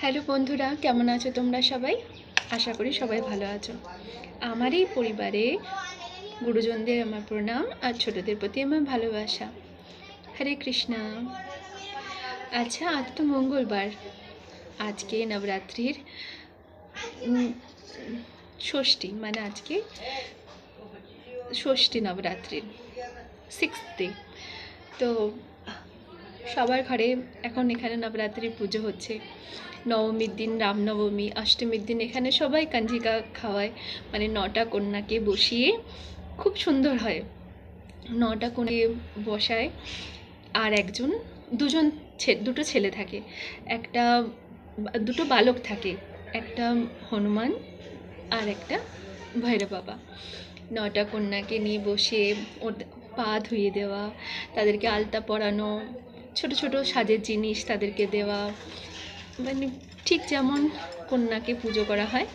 Hello বন্ধুরা, কেমন আছো তোমরা সবাই? আশা করি সবাই ভালো আছো। আমার এই পরিবারে গুরুজনদের আমার প্রণাম আর ছোটদের প্রতি আমার ভালোবাসা। হরে কৃষ্ণা। আচ্ছা, আজ তো মঙ্গলবার। আজকে নবরাত্রির ষষ্ঠী, মানে আজকে ষষ্ঠী নবরাত্রির 6th ডে। তো সবার ঘরে এখন এখানে নবরাত্রির পুজো হচ্ছে। নবমীর দিন রামনবমী, অষ্টমীর দিন এখানে সবাই কাঞ্জিকা খাওয়ায়, মানে 9টা কন্যাকে বসিয়ে খুব সুন্দর হয়। 9টা কন্যা বসায় আর দুটো ছেলে থাকে, দুটো বালক থাকে, একটা হনুমান আর একটা ভৈরব বাবা। 9টা কন্যাকে নিয়ে বসে পা ধুইয়ে দেওয়া, তাদেরকে আলতা পরানো, ছোট ছোট সাজের জিনিস তাদেরকে দেওয়া, মানে ঠিক যেমন কন্যাকে পুজো করা হয়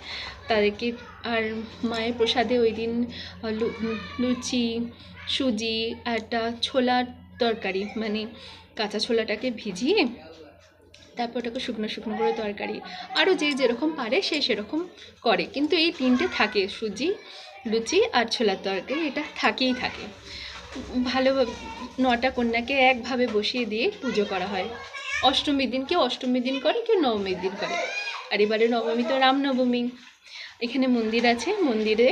তাদেরকে। আর মায়ের প্রসাদে ওই দিন লুচি, সুজি, একটা ছোলার তরকারি, মানে কাঁচা ছোলাটাকে ভিজিয়ে তারপর ওটাকে শুকনো শুকনো করে তরকারি, আরও যে যেরকম পারে সে সেরকম করে, কিন্তু এই 3টে থাকে, সুজি, লুচি আর ছোলার তরকারি, এটা থাকেই থাকে। ভালোভাবে 9টা কন্যাকে একভাবে বসিয়ে দিয়ে পুজো করা হয়। অষ্টমীর দিন কেউ অষ্টমীর দিন করে, কেউ নবমীর দিন করে। আর এবারে নবমী তো রামনবমী। এখানে মন্দির আছে, মন্দিরে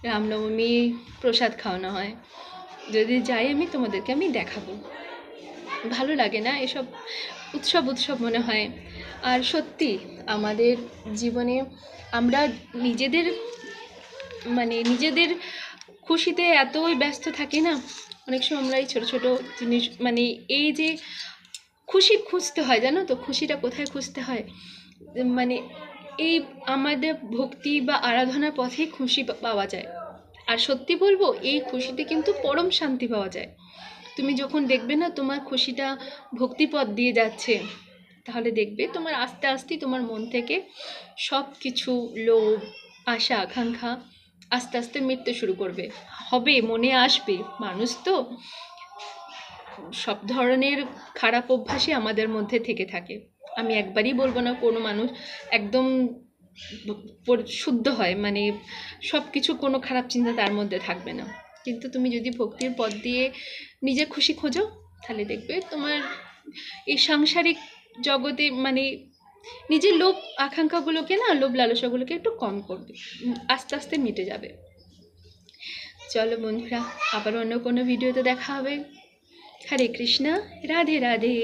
রামনবমী প্রসাদ খাওয়ানো হয়। যদি যাই আমি তোমাদেরকে দেখাবো। ভালো লাগে না এসব উৎসব মনে হয়। আর সত্যি আমাদের জীবনে আমরা নিজেদের খুশিতে এতই ব্যস্ত থাকি না, অনেক সময় আমরা এই ছোটো ছোটো জিনিস, মানে এই যে খুশি খুঁজতে হয়, জানো তো খুশিটা কোথায় খুঁজতে হয়? মানে এই আমাদের ভক্তি বা আরাধনার পথেই খুশি পাওয়া যায়। আর সত্যি বলবো, এই খুশিতে কিন্তু পরম শান্তি পাওয়া যায়। তুমি যখন দেখবে না তোমার খুশিটা ভক্তিপথ দিয়ে যাচ্ছে, তাহলে দেখবে তোমার আস্তে আস্তে তোমার মন থেকে সব কিছু লোভ, আশা, আকাঙ্ক্ষা আস্তে আস্তে মিটতে শুরু করবে, মনে আসবে। মানুষ তো, সব ধরনের খারাপ অভ্যাসই আমাদের মধ্যে থেকে থাকে। আমি একবারই বলবো না কোনো মানুষ একদম শুদ্ধ হয়, মানে সব কিছু কোনো খারাপ চিন্তা তার মধ্যে থাকবে না। কিন্তু তুমি যদি ভক্তির পথ দিয়ে নিজের খুশি খোঁজো, তাহলে দেখবে তোমার এই সাংসারিক জগতে, মানে নিজের লোভ আকাঙ্ক্ষাগুলোকে লোভ লালসাগুলোকে একটু কম করবে, আস্তে আস্তে মিটে যাবে। চলো বন্ধুরা, আবার অন্য কোনো ভিডিওতে দেখা হবে। হরে কৃষ্ণা, রাধে রাধে।